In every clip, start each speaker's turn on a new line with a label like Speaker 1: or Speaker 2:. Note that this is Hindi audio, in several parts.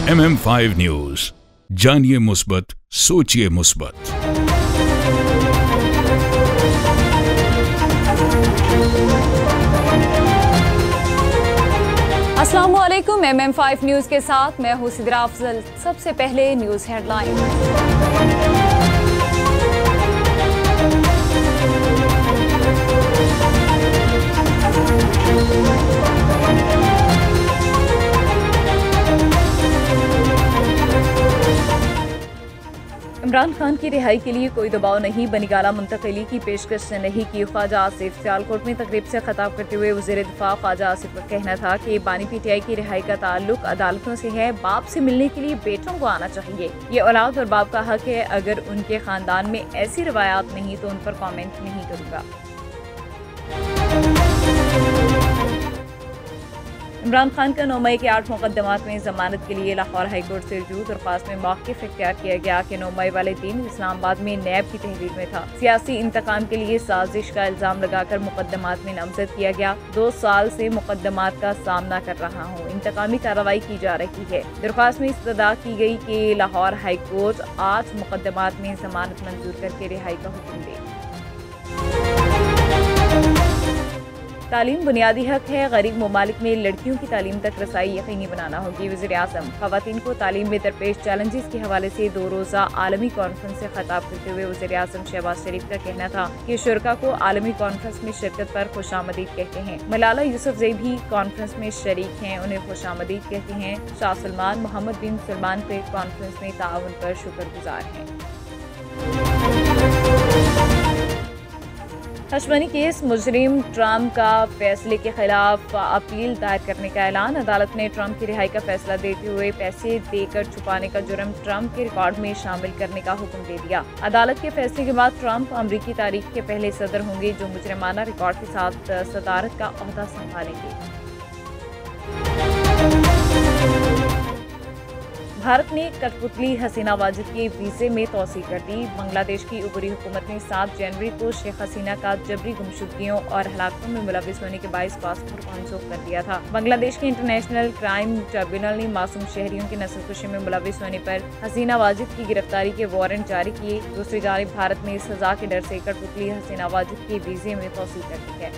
Speaker 1: MM5 न्यूज, जानिए मुस्बत, सोचिए मुस्बत।
Speaker 2: अस्सलामुअलैकुम। MM5 न्यूज के साथ मैं हूं सिद्रा अफजल। सबसे पहले न्यूज हेडलाइन। इमरान खान की रिहाई के लिए कोई दबाव नहीं, बनीगाला मुंतकिली की पेशकश नहीं की ख्वाजा आसिफ। सियालकोट में तकरीब से खिताब करते हुए वज़ीर दिफा ख्वाजा आसिफ का कहना था कि बानी PTI की रिहाई का ताल्लुक अदालतों से है। बाप से मिलने के लिए बेटों को आना चाहिए। ये औलाद और बाप का हक है। अगर उनके खानदान में ऐसी रवायात नहीं तो उन पर कॉमेंट नहीं करूँगा। इमरान खान का 9 मई के 8 मुकदमात में जमानत के लिए लाहौर हाईकोर्ट से रुजू दरख्वास्त में मौक़िफ़ इख्तियार किया गया कि 9 मई वाले दिन इस्लामाबाद में नैब की तहवील में था। सियासी इंतकाम के लिए साजिश का इल्जाम लगाकर मुकदमात में नामजद किया गया। 2 साल से मुकदमात का सामना कर रहा हूँ, इंतकामी कार्रवाई की जा रही है। दरख्वास्त में इस्तदा की गई कि लाहौर हाईकोर्ट 8 मुकदमात में जमानत मंजूर करके रिहाई का हुक्म दे। तालीम बुनियादी हक है। गरीब ममालिक में लड़कियों की तालीम तक रसाई यकीनी बनाना होगी। वज़ीर आज़म ख़वातीन को तालीम में दरपेश चैलेंजेस के हवाले से 2 रोज़ा आलमी कॉन्फ्रेंस से खिताब करते हुए वज़ीर आज़म शहबाज शरीफ का कहना था कि शुरका को आलमी कॉन्फ्रेंस में शिरकत पर खुशामदीद कहते हैं। मलाला यूसुफजई भी कॉन्फ्रेंस में शरीक हैं, उन्हें खुशामदीद कहते हैं। शाह सलमान मोहम्मद बिन सलमान पे कॉन्फ्रेंस में ताउन पर शुक्रगुजार हैं। हशमनी केस मुजरिम ट्रम्प का फैसले के खिलाफ अपील दायर करने का ऐलान। अदालत ने ट्रम्प की रिहाई का फैसला देते हुए पैसे देकर छुपाने का जुर्म ट्रम्प के रिकॉर्ड में शामिल करने का हुक्म दे दिया। अदालत के फैसले के बाद ट्रम्प अमरीकी तारीख के पहले सदर होंगे जो मुजरिमाना रिकॉर्ड के साथ सदारत का ओहदा संभालेंगे। भारत ने कठपुतली हसीना वाजिद के वीजे में तोसी कर दी। बांग्लादेश की उबरी हुकूमत ने 7 जनवरी को शेख हसीना का जबरी गुमशुदगियों और हलाकतों में मुलविस होने के बायस पासपोर्ट मनसूख कर दिया था। बांग्लादेश के इंटरनेशनल क्राइम ट्रिब्यूनल ने मासूम शहरियों की नस्लकुशी में मुलविस होने पर हसीना वाजिद की गिरफ्तारी के वारंट जारी किए। दूसरी जानिब भारत ने सजा के डर से कठपुतली हसीना वाजिद के वीजे में तोसी कर दी है।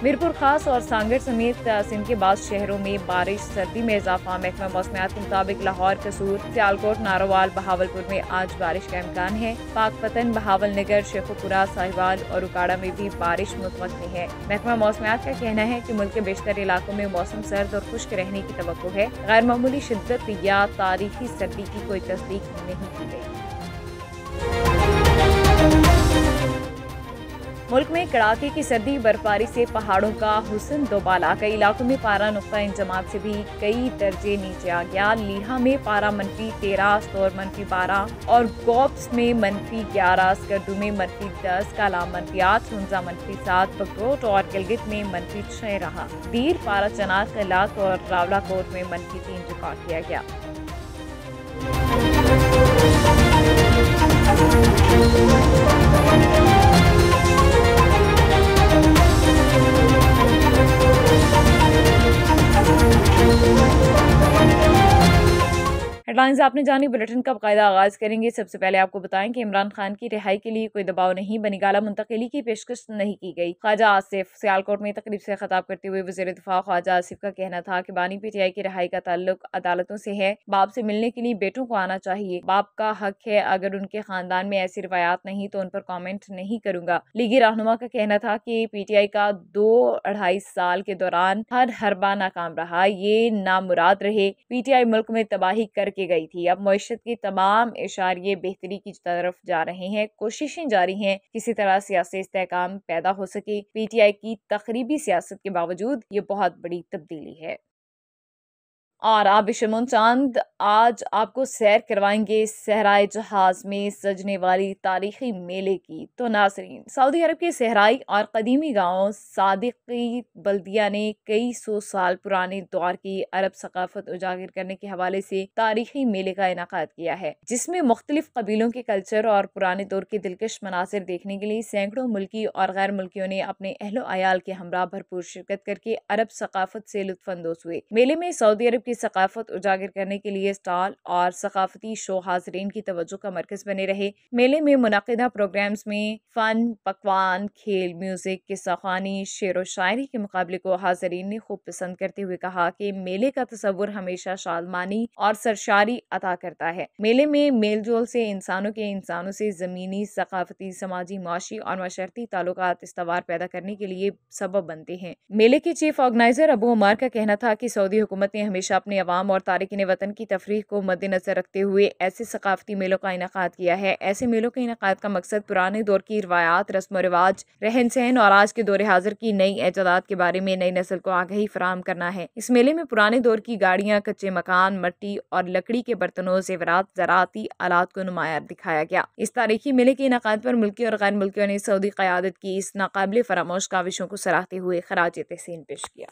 Speaker 2: मीरपुर खास और सांगड़ समेत सिंध के बाद शहरों में बारिश, सर्दी में इजाफा। महकमा मौसमियात के मुताबिक लाहौर, कसूर, सियालकोट, नारोवाल, बहावलपुर में आज बारिश का इम्कान है। पाकपतन, बहावल नगर, शेखुपुरा, साहिवाल और उकाड़ा में भी बारिश मुतवक्की है। महकमा मौसमियात का कहना है कि मुल्क के बेशतर इलाकों में मौसम सर्द और खुश्क रहने की तवक्को है। गैर मामूली शिद्दत या तारीखी सर्दी की कोई तस्दीक नहीं की गई। मुल्क में कड़ाके की सर्दी, बर्फबारी से पहाड़ों का हुस्न दोबाला। कई इलाकों में पारा नुक्ता इंजमात से भी कई दर्जे नीचे आ गया। लीहा में पारा -13, स्टोर -12 और गोप्स में -11, स्कर्दू में -10, काला -8, हुंजा -7, बगरोट और गिलगित में -6 रहा। दीर, पारा चनार, कलात और रावलाकोट में -3 रिकॉर्ड किया गया। हेडलाइंस आपने जानी। बुलेटिन का बाकायदा आगाज करेंगे। सबसे पहले आपको बताएं कि इमरान खान की रिहाई के लिए कोई दबाव नहीं, बनीगाला मुंतकिली की पेशकश नहीं की गई। ख्वाजा आसिफ सियालकोट में तकरीब से खिताब करते हुए वज़ीर दिफा ख्वाजा आसिफ का कहना था कि बानी PTI की रिहाई का ताल्लुक अदालतों से है। बाप से मिलने के लिए बेटों को आना चाहिए। बाप का हक है। अगर उनके खानदान में ऐसी रवायात नहीं तो उन पर कॉमेंट नहीं करूंगा। लीगी रहनुमा का कहना था कि PTI का 2-2.5 साल के दौरान हर हरबा नाकाम रहा। ये नामुराद रहे। PTI मुल्क में तबाही करके गई थी। अब मईशत के तमाम इशारे बेहतरी की तरफ जा रहे हैं। कोशिशें जारी हैं किसी तरह सियासी इस्तेहकाम पैदा हो सके। PTI की तखरीबी सियासत के बावजूद ये बहुत बड़ी तब्दीली है। और आप बिशमुन चांद आज आपको सैर करवाएंगे सहराए जहाज में सजने वाली तारीखी मेले की। तो नाज़रीन, सऊदी अरब के सहराई और कदीमी गांव सादिकी बल्दिया ने कई सौ साल पुराने दौर की अरब सकाफत उजागर करने के हवाले से तारीखी मेले का इनाकाद किया है, जिसमें मुख्तलिफ कबीलों के कल्चर और पुराने दौर के दिलकश मनासिर देखने के लिए सैकड़ों मुल्की और गैर मुल्कियों ने अपने अहलो अयाल के हमरा भरपूर शिरकत करके अरब सकाफत से लुत्फानंदोज हुए। मेले में सऊदी अरब की सकाफत उजागर करने के लिए स्टॉल और सकाफती शो हाजरीन की तवज्जो का मरकज बने रहे। मेले में मुनाकिदा प्रोग्राम्स में फन, पकवान, खेल, म्यूजिक, किस्सा-ख्वानी, शेर व शायरी के मुकाबले को हाजरीन ने खूब पसंद करते हुए कहा कि मेले का तस्वुर हमेशा शादमानी और सरशारी अता करता है। मेले में मेल जोल से इंसानों से जमीनी, सकाफती, समाजी, माशी और माशरती ताल्लुकात इस्तवार पैदा करने के लिए सबब बनते हैं। मेले के चीफ ऑर्गेनाइजर अबू उमर का कहना था कि सऊदी हुकूमत ने हमेशा अपने अवाम और तारिकीन वतन की तफरीह को मद्देनजर रखते हुए ऐसे सकाफती मेलों का इनेकाद किया है। ऐसे मेलों के इनेकाद का मकसद पुराने दौर की रवायात, रस्म रिवाज, रहन सहन और आज के दौर हाजिर की नई ऐजादात के बारे में नई नस्ल को आगाही फराहम करना है। इस मेले में पुराने दौर की गाड़ियाँ, कच्चे मकान, मट्टी और लकड़ी के बर्तनों, ज़ेवरात, ज़राअती आलात को नुमायार दिखाया गया। इस तारीखी मेले के इनेकाद पर मुल्की और गैर मुल्कियों ने सऊदी क़यादत की इस नाकाबिले फरामोश काविशों को सराहते हुए खराज तहसीन पेश किया।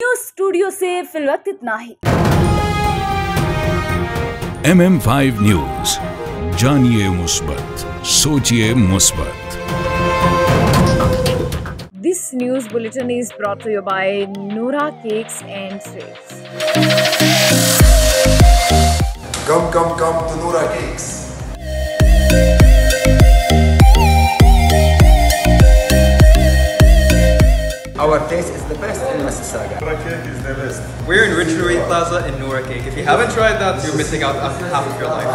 Speaker 2: न्यूज़ स्टूडियो से फिलवक्त इतना ही।
Speaker 1: MM5 न्यूज, जानिए मुस्बत, सोचिए मुस्बत।
Speaker 2: This news bulletin is brought to you by Noura Cakes and Sweets.
Speaker 3: Come to Noura Cakes.
Speaker 4: Our taste is the best in Mississauga.
Speaker 3: Noura Cake is the best.
Speaker 4: We're in Ridgeway Plaza in Noura Cake. If you haven't tried that, you're missing out on half of your life.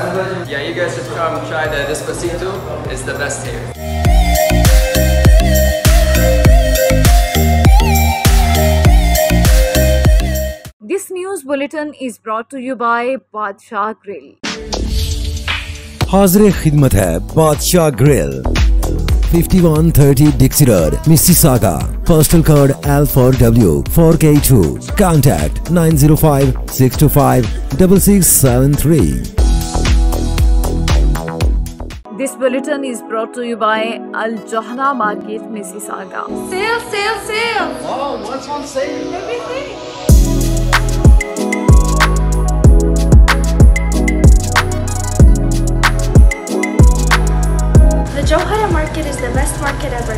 Speaker 4: Yeah, you guys should come try the Despacito. It's the best here.
Speaker 2: This news bulletin is brought to you by Badshah Grill.
Speaker 5: हाज़िर खिदमत है बादशाह grill, 5130 Dixie Road, Mississauga. Postal code L4W 4K2. Contact 905-625-6673.
Speaker 2: This bulletin is brought to you by Al Johna Market, Mississauga.
Speaker 6: Sale, sale, sale! Oh, what's on sale? Everything! The Johara Market is the best market ever.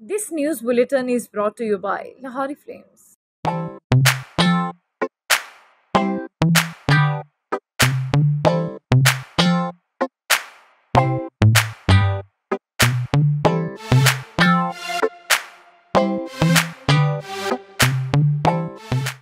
Speaker 2: This news bulletin is brought to you by Lahori Flames.